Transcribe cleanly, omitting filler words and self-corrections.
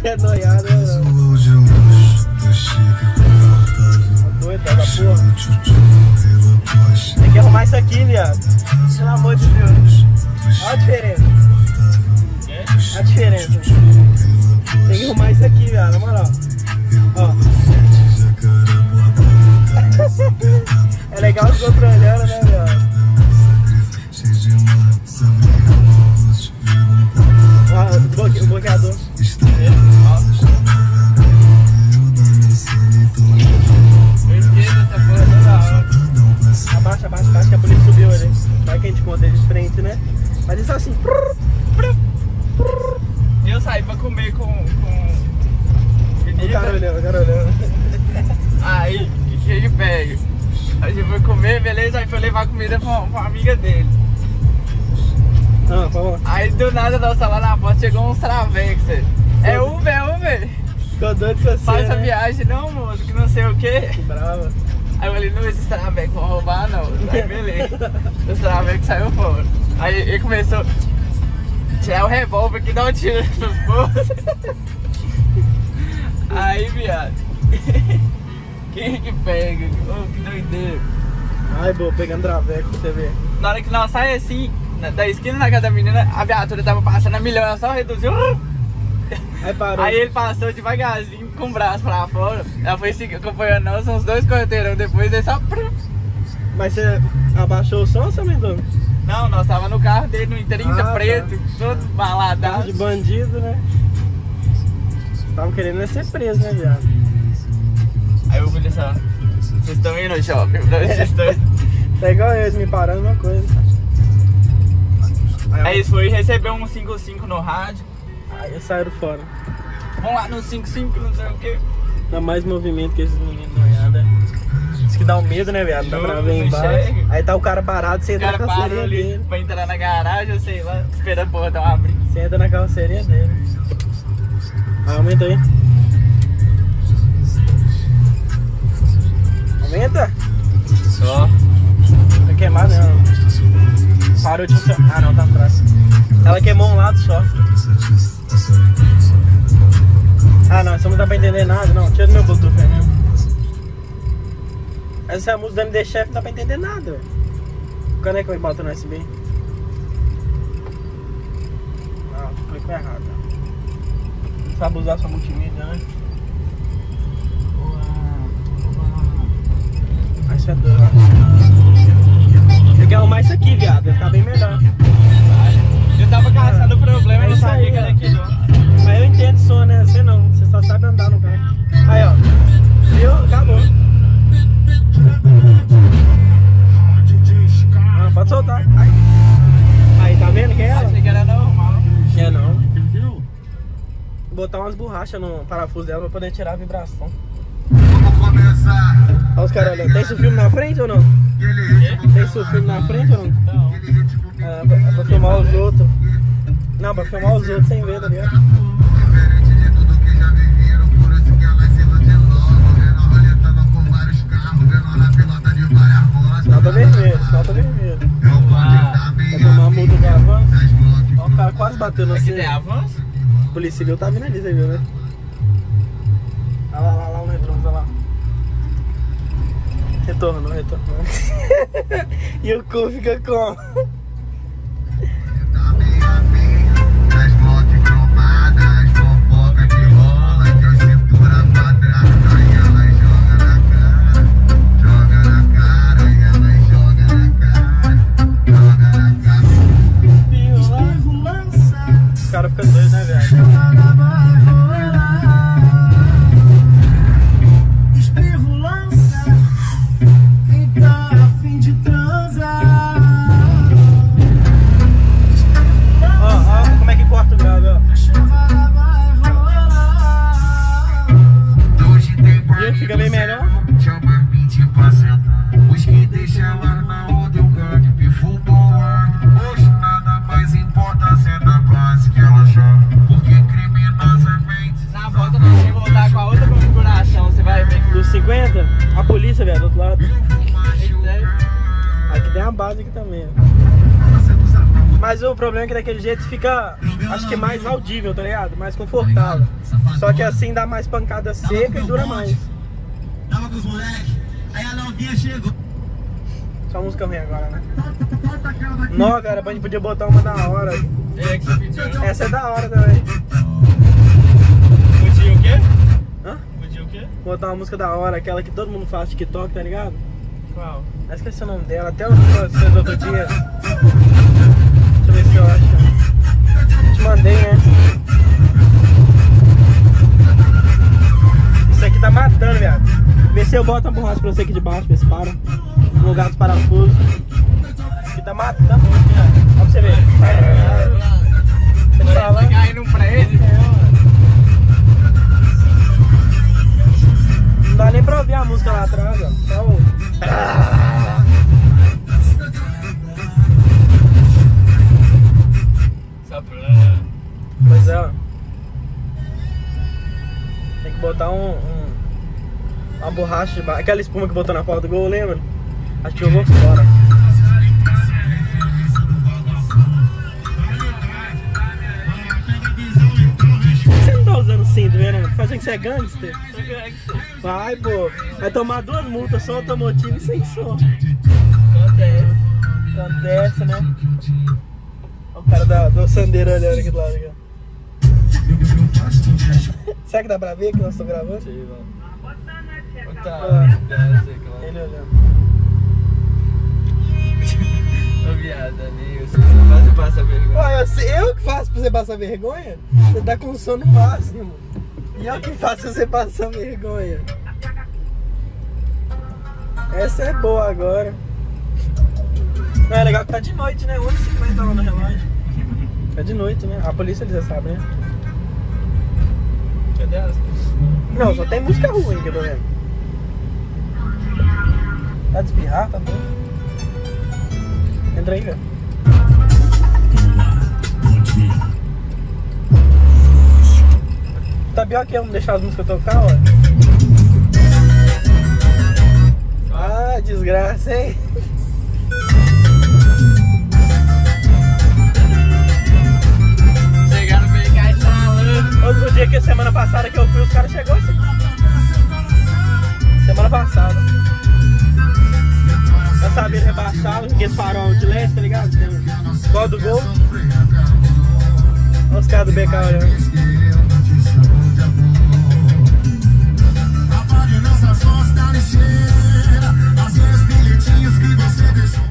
É noiada, né? Doido, da porra. Tem que arrumar isso aqui, viado. Pelo amor de Deus. Olha a diferença. Olha a diferença. Tem que arrumar isso aqui, viado, na moral. Ó. É legal os outros olhando, né, viado? Ó, o bloqueador. Abaixa, abaixa, abaixa, que a polícia subiu ali. Vai que a gente conta ele de frente, né? Mas isso assim. Eu saí pra comer com O cara olhando. Aí, o que ele pega? A gente foi comer, beleza? Aí foi levar comida pra uma amiga dele. Ah, vamos lá. Aí do nada nós tava lá na porta, chegou uns travecos. É Uber. Ficou doido com você, Faz a né? viagem, não, moço, que não sei o que. Que brava. Aí eu falei, não, esses travecos vão roubar, não. Aí beleza. Os travecos saiu fora. Aí ele começou a tirar o revólver que dá um tiro nessas bolsas. Aí, viado. Quem que pega? Oh, que doideira. Ai, boa, pegando traveco pra você ver. Na hora que nós saímos assim, da esquina da casa da menina, a viatura tava passando a milhão, ela só reduziu. Aí parou. Aí ele passou devagarzinho com o braço pra fora. Ela foi seguir, acompanhando nós, uns 2 quarteirão depois, aí só. Mas você abaixou o som ou você aumentou? Não, nós tava no carro dele, no 30 preto, todo Carro baladado. de bandido, né? Tava querendo ser preso, né, viado? Aí eu falei assim, vocês estão indo no shopping? Vocês estão indo. Tá igual eles me parando, uma coisa. Aí eles foram e recebeu um 55 no rádio. Aí eles saíram fora. Vamos lá no 55, não sei o que. Dá mais movimento que esses meninos noiados. Isso que dá um medo, né, viado? Dá pra ver embaixo. Enxerga. Aí tá o cara parado, você O entra cara na parou carroceirinha ali dele. pra entrar na garagem, eu sei lá, esperando o portão abrir. Você entra na carroceirinha dele. Ah, aumenta aí. Aumenta? Só. Tá queimado, né? Parou de funcionar. Ah, não, tá atrás. Ela queimou um lado só. Ah, não, isso não dá pra entender nada, não. Tira do meu Bluetooth, né? Essa é a música do MD Chef, não dá pra entender nada, velho. Quando é que vai botar no USB? Ah, clicou errado. Não sabe usar sua multimídia, né? Aí isso é doido, ó. Eu quero arrumar isso aqui, viado. Vai ficar bem melhor. Eu tava caçando o problema, eu É não isso sabia aí, que era ó. aqui não. Mas eu entendo som, né? Você não. Você só sabe andar no carro. Aí, ó. Viu? Acabou. Ah, pode soltar. Aí, tá vendo que é ela? Achei que era normal. É não. Vou botar umas borrachas no parafuso dela pra poder tirar a vibração. Olha os caras olhando. Tem sulfilme na frente ou não? Tem sulfilme na frente ou não? Não. É pra filmar os outros. Não, pra filmar os outros sem ver, tá ligado? Salta vermelho, salta vermelho. Vai tomar multa de avanço. Ó, o cara quase bateu no Aqui centro. tem avanço? A Polícia Civil tá vindo ali, você viu, né? Olha lá, o retorno, olha lá. Retorno. E o cu fica como? O cara fica doido, né, velho? Ó, como é que corta o grave, ó. E fica bem melhor. Os que deixam ela na onda, eu ganho pifo boa. Hoje nada mais importa sendo a base que ela joga. Porque criminosamente. Na volta nós vamos voltar com a outra configuração, você vai ver. Dos 50, a polícia, velho, do outro lado. Aqui tem a base aqui também, ó. Mas o problema é que daquele jeito fica, acho que mais audível, tá ligado? Mais confortável. Só que assim dá mais pancada seca e dura mais. Tava com os moleques, aí a novinha chegou. Só música ruim agora, né? Não, cara, a gente podia botar uma da hora. É que você pediu, né? Essa é da hora também. Podia o quê? Hã? Podia o quê? Botar uma música da hora, aquela que todo mundo faz TikTok, tá ligado? Qual? Eu esqueci o nome dela, até eu fez outro dia. Deixa eu ver se eu acho. Te mandei, né? Isso aqui tá matando, viado. Vê se eu boto a borracha pra você aqui de baixo, vê se para. No lugar dos parafusos. Isso aqui tá matando muito, viado. Ó pra você ver. Você fala? Ficar aí num prédio. Não dá nem pra ouvir a música lá atrás, ó. Só o... Só pra... Pois é, ó. Tem que botar uma borracha de baixo. Aquela espuma que botou na porta do gol, lembra? Acho que eu vou fora. Você não tá usando cinto, vendo? Fazendo que você é gangster? Vai, pô. Vai tomar 2 multas, só automotivo e sem som. Acontece, né? Olha o cara do Sandeiro olhando aqui do lado. Aqui. Será que dá pra ver que nós estamos gravando? Sim, mano. Ele olhando. Ô viado, Nilson, você faz e passa vergonha. Olha, eu que faço pra você passar vergonha? Você tá com sono máximo. E eu que faço você passar vergonha. Essa é boa agora. Não, é legal que tá de noite, né? 11h50 lá no relógio. É de noite, né? A polícia eles já sabem, né? Cadê as? Não, só tem música ruim que eu tô vendo. Tá de espirrar, tá bom. Entra aí, velho. Tá pior que eu não deixar as músicas tocar, ó. Ah, desgraça, hein? Chegaram pra cá e falando. O dia que semana passada que eu fui, os caras chegou assim. Semana passada. Já sabia rebaixar, aquele farol de LED, tá ligado? Igual do gol. Olha os caras do BK olhando. Apague nossas fotos da lixeira, as minhas bilhetinhos que você deixou.